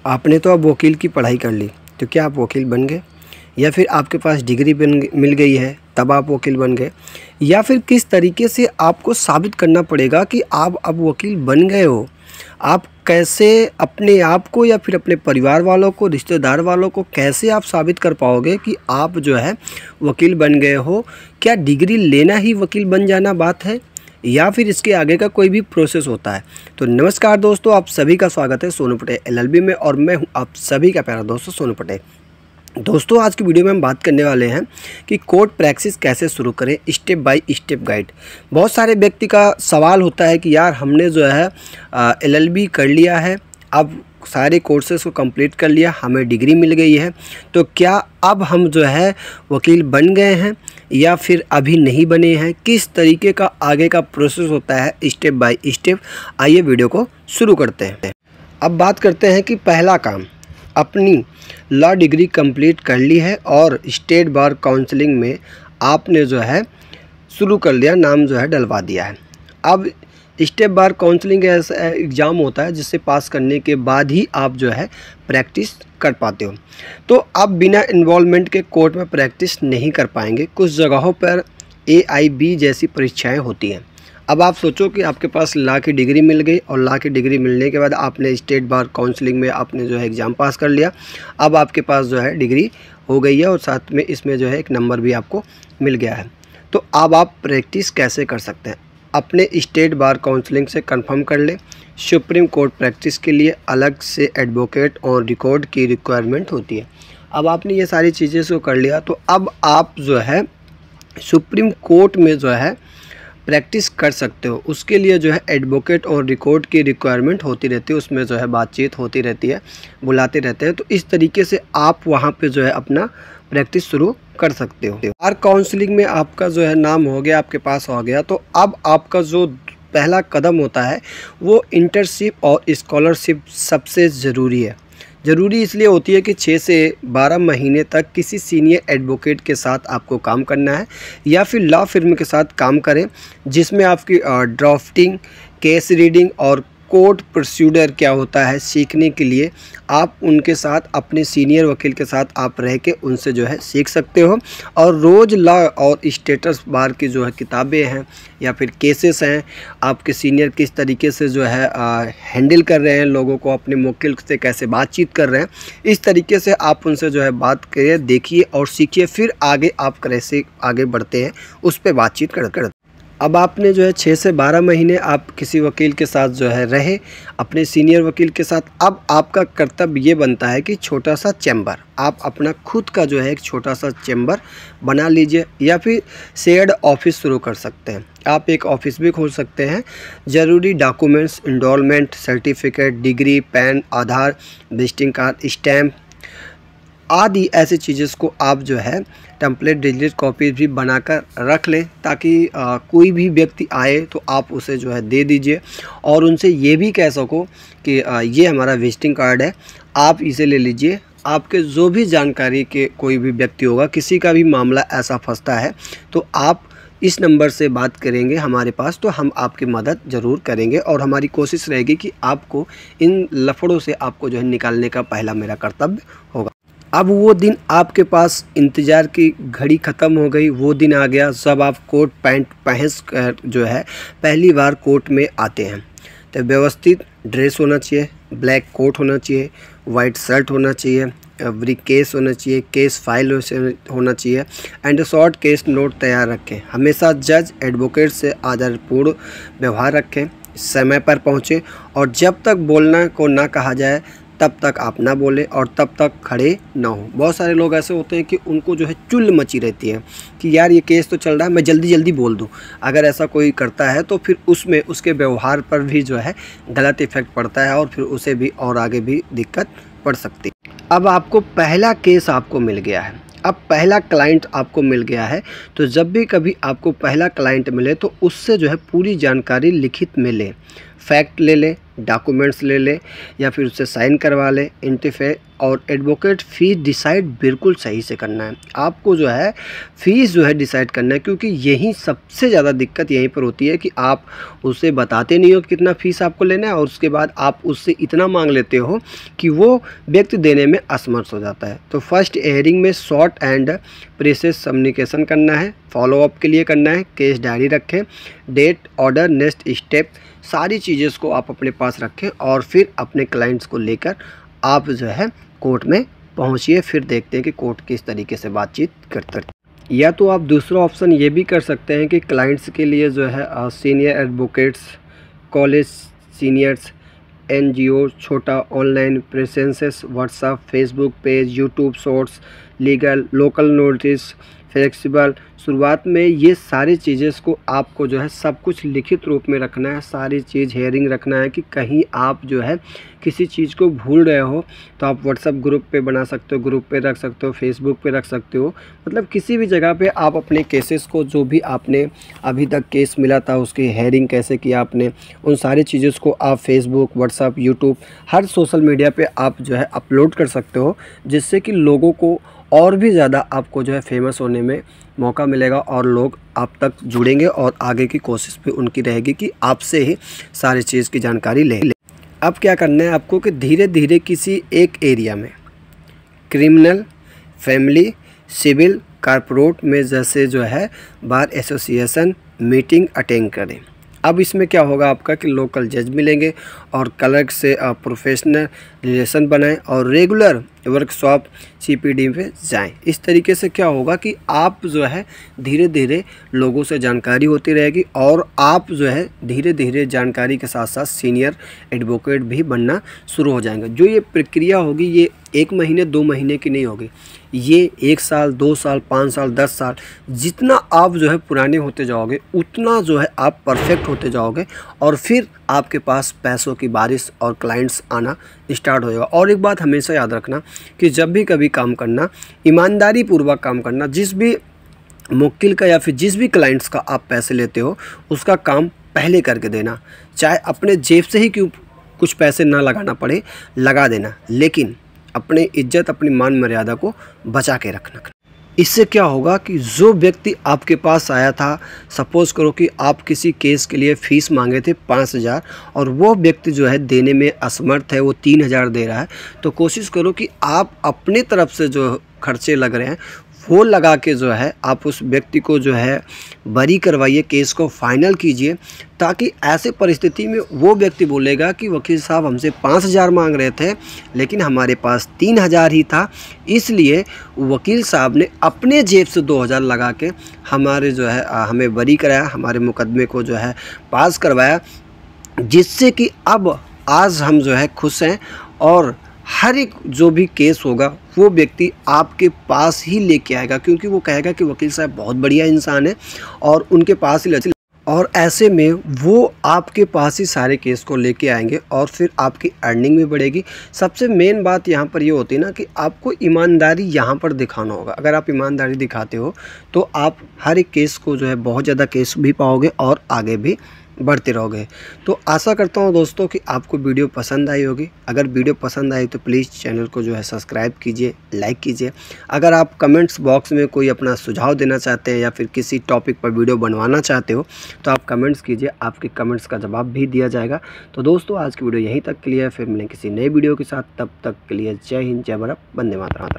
आपने तो अब वकील की पढ़ाई कर ली, तो क्या आप वकील बन गए? या फिर आपके पास डिग्री मिल गई है तब आप वकील बन गए? या फिर किस तरीके से आपको साबित करना पड़ेगा कि आप अब वकील बन गए हो? आप कैसे अपने आप को या फिर अपने परिवार वालों को, रिश्तेदार वालों को कैसे आप साबित कर पाओगे कि आप जो है वकील बन गए हो? क्या डिग्री लेना ही वकील बन जाना बात है, या फिर इसके आगे का कोई भी प्रोसेस होता है? तो नमस्कार दोस्तों, आप सभी का स्वागत है सोनू पटेल एलएलबी में, और मैं हूं आप सभी का प्यारा दोस्त सोनू पटेल। दोस्तों, आज की वीडियो में हम बात करने वाले हैं कि कोर्ट प्रैक्टिस कैसे शुरू करें, स्टेप बाय स्टेप गाइड। बहुत सारे व्यक्ति का सवाल होता है कि यार हमने जो है एलएलबी कर लिया है, अब सारे कोर्सेज को कंप्लीट कर लिया, हमें डिग्री मिल गई है, तो क्या अब हम जो है वकील बन गए हैं या फिर अभी नहीं बने हैं? किस तरीके का आगे का प्रोसेस होता है स्टेप बाय स्टेप, आइए वीडियो को शुरू करते हैं। अब बात करते हैं कि पहला काम, अपनी लॉ डिग्री कंप्लीट कर ली है और स्टेट बार काउंसलिंग में आपने जो है शुरू कर लिया, नाम जो है डलवा दिया है। अब स्टेट बार काउंसलिंग ऐसा एग्ज़ाम होता है जिससे पास करने के बाद ही आप जो है प्रैक्टिस कर पाते हो। तो आप बिना इन्वॉल्वमेंट के कोर्ट में प्रैक्टिस नहीं कर पाएंगे। कुछ जगहों पर AIB जैसी परीक्षाएं होती हैं। अब आप सोचो कि आपके पास लॉ की डिग्री मिल गई और लॉ की डिग्री मिलने के बाद आपने स्टेट बार काउंसलिंग में आपने जो है एग्ज़ाम पास कर लिया। अब आपके पास जो है डिग्री हो गई है और साथ में इसमें जो है एक नंबर भी आपको मिल गया है। तो अब आप प्रैक्टिस कैसे कर सकते हैं? अपने स्टेट बार काउंसलिंग से कंफर्म कर ले। सुप्रीम कोर्ट प्रैक्टिस के लिए अलग से एडवोकेट और रिकॉर्ड की रिक्वायरमेंट होती है। अब आपने ये सारी चीज़ें से कर लिया, तो अब आप जो है सुप्रीम कोर्ट में जो है प्रैक्टिस कर सकते हो। उसके लिए जो है एडवोकेट और रिकॉर्ड की रिक्वायरमेंट होती रहती है, उसमें जो है बातचीत होती रहती है, बुलाते रहते हैं। तो इस तरीके से आप वहाँ पे जो है अपना प्रैक्टिस शुरू कर सकते हो। बार काउंसलिंग में आपका जो है नाम हो गया, आपके पास हो गया, तो अब आपका जो पहला कदम होता है वो इंटर्नशिप और स्कॉलरशिप सबसे ज़रूरी है। ज़रूरी इसलिए होती है कि 6 से 12 महीने तक किसी सीनियर एडवोकेट के साथ आपको काम करना है, या फिर लॉ फिर्म के साथ काम करें जिसमें आपकी ड्राफ्टिंग, केस रीडिंग और कोर्ट प्रोसीजर क्या होता है सीखने के लिए आप उनके साथ, अपने सीनियर वकील के साथ आप रह के उनसे जो है सीख सकते हो। और रोज़ लॉ और स्टेटस बार की जो है किताबें हैं या फिर केसेस हैं, आपके सीनियर किस तरीके से जो है हैंडल कर रहे हैं लोगों को, अपने वकील से कैसे बातचीत कर रहे हैं, इस तरीके से आप उनसे जो है बात करिए, देखिए और सीखिए। फिर आगे आप कैसे आगे बढ़ते हैं उस पर बातचीत कर। अब आपने जो है 6 से 12 महीने आप किसी वकील के साथ जो है रहे, अपने सीनियर वकील के साथ। अब आपका कर्तव्य ये बनता है कि छोटा सा चैम्बर, आप अपना खुद का जो है एक छोटा सा चैम्बर बना लीजिए, या फिर शेयर्ड ऑफिस शुरू कर सकते हैं। आप एक ऑफिस भी खोल सकते हैं। ज़रूरी documents, enrolment certificate, degree, PAN, Aadhaar, visiting card, stamp आदि ऐसी चीज़ों को आप जो है टेम्पलेट डिजिटल कॉपी भी बनाकर रख लें, ताकि कोई भी व्यक्ति आए तो आप उसे जो है दे दीजिए और उनसे ये भी कह सको कि ये हमारा विजिटिंग कार्ड है, आप इसे ले लीजिए। आपके जो भी जानकारी के कोई भी व्यक्ति होगा, किसी का भी मामला ऐसा फंसता है तो आप इस नंबर से बात करेंगे हमारे पास, तो हम आपकी मदद ज़रूर करेंगे और हमारी कोशिश रहेगी कि आपको इन लफड़ों से आपको जो है निकालने का पहला मेरा कर्तव्य होगा। अब वो दिन आपके पास, इंतज़ार की घड़ी ख़त्म हो गई, वो दिन आ गया जब आप कोट पैंट पहन कर जो है पहली बार कोर्ट में आते हैं। तो व्यवस्थित ड्रेस होना चाहिए, ब्लैक कोट होना चाहिए, वाइट शर्ट होना चाहिए, ब्रीफ केस होना चाहिए, केस फाइल होना चाहिए एंड शॉर्ट केस नोट तैयार रखें। हमेशा जज एडवोकेट से आदरपूर्ण व्यवहार रखें, समय पर पहुँचें और जब तक बोलना को ना कहा जाए तब तक आप ना बोलें और तब तक खड़े ना हो। बहुत सारे लोग ऐसे होते हैं कि उनको जो है चुल मची रहती है कि यार ये केस तो चल रहा है, मैं जल्दी जल्दी बोल दूं। अगर ऐसा कोई करता है तो फिर उसमें उसके व्यवहार पर भी जो है गलत इफेक्ट पड़ता है और फिर उसे भी और आगे भी दिक्कत पड़ सकती है। अब आपको पहला केस आपको मिल गया है, अब पहला क्लाइंट आपको मिल गया है, तो जब भी कभी आपको पहला क्लाइंट मिले तो उससे जो है पूरी जानकारी लिखित में लें, फैक्ट ले लें, डॉक्यूमेंट्स ले ले या फिर उससे साइन करवा ले इंटरफेयर। और एडवोकेट फ़ीस डिसाइड बिल्कुल सही से करना है। आपको जो है फ़ीस जो है डिसाइड करना है, क्योंकि यही सबसे ज़्यादा दिक्कत यहीं पर होती है कि आप उसे बताते नहीं हो कि कितना फ़ीस आपको लेना है, और उसके बाद आप उससे इतना मांग लेते हो कि वो व्यक्ति देने में असमर्थ हो जाता है। तो फर्स्ट हियरिंग में शॉर्ट एंड प्रेसिस कम्युनिकेशन करना है, फॉलोअप के लिए करना है, केस डायरी रखें, डेट, ऑर्डर, नेक्स्ट स्टेप, सारी चीज़ें को आप अपने पास रखें और फिर अपने क्लाइंट्स को लेकर आप जो है कोर्ट में पहुंचिए। फिर देखते हैं कि कोर्ट किस तरीके से बातचीत करते हैं। या तो आप दूसरा ऑप्शन ये भी कर सकते हैं कि क्लाइंट्स के लिए जो है senior advocates, college seniors, NGO, छोटा online presences, WhatsApp, Facebook page, YouTube shorts, legal, local notice, flexible. शुरुआत में ये सारी चीज़ें को आपको जो है सब कुछ लिखित रूप में रखना है, सारी चीज़ हेयरिंग रखना है कि कहीं आप जो है किसी चीज़ को भूल रहे हो तो आप व्हाट्सएप ग्रुप पे बना सकते हो, ग्रुप पे रख सकते हो, फेसबुक पे रख सकते हो, मतलब किसी भी जगह पे आप अपने केसेस को, जो भी आपने अभी तक केस मिला था उसकी हेयरिंग कैसे किया आपने, उन सारी चीज़ों को आप फेसबुक, व्हाट्सएप, यूट्यूब, हर सोशल मीडिया पे आप जो है अपलोड कर सकते हो, जिससे कि लोगों को और भी ज़्यादा आपको जो है फेमस होने में मौका मिलेगा और लोग आप तक जुड़ेंगे और आगे की कोशिश भी उनकी रहेगी कि आपसे ही सारी चीज़ की जानकारी ले। अब क्या करना है आपको कि धीरे धीरे किसी एक एरिया में क्रिमिनल, फैमिली, सिविल, कारपोरेट में जैसे जो है बार एसोसिएशन मीटिंग अटेंड करें। अब इसमें क्या होगा आपका कि लोकल जज मिलेंगे और क्लर्क से प्रोफेशनल रिलेशन बनाएं और रेगुलर वर्कशॉप CPD पे जाएं। इस तरीके से क्या होगा कि आप जो है धीरे धीरे लोगों से जानकारी होती रहेगी और आप जो है धीरे धीरे जानकारी के साथ साथ सीनियर एडवोकेट भी बनना शुरू हो जाएंगे। जो ये प्रक्रिया होगी ये 1 महीने 2 महीने की नहीं होगी, ये 1 साल, 2 साल, 5 साल, 10 साल, जितना आप जो है पुराने होते जाओगे उतना जो है आप परफेक्ट होते जाओगे और फिर आपके पास पैसों की बारिश और क्लाइंट्स आना स्टार्ट होएगा। और एक बात हमेशा याद रखना कि जब भी कभी काम करना, ईमानदारी पूर्वक काम करना। जिस भी मुवक्किल का या फिर जिस भी क्लाइंट्स का आप पैसे लेते हो उसका काम पहले करके देना, चाहे अपने जेब से ही क्यों कुछ पैसे ना लगाना पड़े, लगा देना, लेकिन अपनी इज्जत, अपनी मान मर्यादा को बचा के रखना। इससे क्या होगा कि जो व्यक्ति आपके पास आया था, सपोज़ करो कि आप किसी केस के लिए फ़ीस मांगे थे 5,000 और वो व्यक्ति जो है देने में असमर्थ है, वो 3,000 दे रहा है, तो कोशिश करो कि आप अपने तरफ से जो खर्चे लग रहे हैं वो लगा के जो है आप उस व्यक्ति को जो है बरी करवाइए, केस को फाइनल कीजिए, ताकि ऐसे परिस्थिति में वो व्यक्ति बोलेगा कि वकील साहब हमसे 5,000 मांग रहे थे लेकिन हमारे पास 3,000 ही था, इसलिए वकील साहब ने अपने जेब से 2,000 लगा के हमारे जो है हमें बरी कराया, हमारे मुकदमे को जो है पास करवाया, जिससे कि अब आज हम जो है खुश हैं और हर एक जो भी केस होगा वो व्यक्ति आपके पास ही लेके आएगा, क्योंकि वो कहेगा कि वकील साहब बहुत बढ़िया इंसान है और उनके पास ही, और ऐसे में वो आपके पास ही सारे केस को लेके आएंगे और फिर आपकी अर्निंग भी बढ़ेगी। सबसे मेन बात यहाँ पर ये होती है ना कि आपको ईमानदारी यहाँ पर दिखाना होगा। अगर आप ईमानदारी दिखाते हो तो आप हर एक केस को जो है बहुत ज़्यादा केस भी पाओगे और आगे भी बढ़ते रहोगे। तो आशा करता हूँ दोस्तों कि आपको वीडियो पसंद आई होगी। अगर वीडियो पसंद आई तो प्लीज़ चैनल को जो है सब्सक्राइब कीजिए, लाइक कीजिए। अगर आप कमेंट्स बॉक्स में कोई अपना सुझाव देना चाहते हैं या फिर किसी टॉपिक पर वीडियो बनवाना चाहते हो तो आप कमेंट्स कीजिए, आपके कमेंट्स का जवाब भी दिया जाएगा। तो दोस्तों आज की वीडियो यहीं तक के लिए, फिर मिलें किसी नए वीडियो के साथ, तब तक के लिए जय हिंद, जय भारत, वंदे मातरम।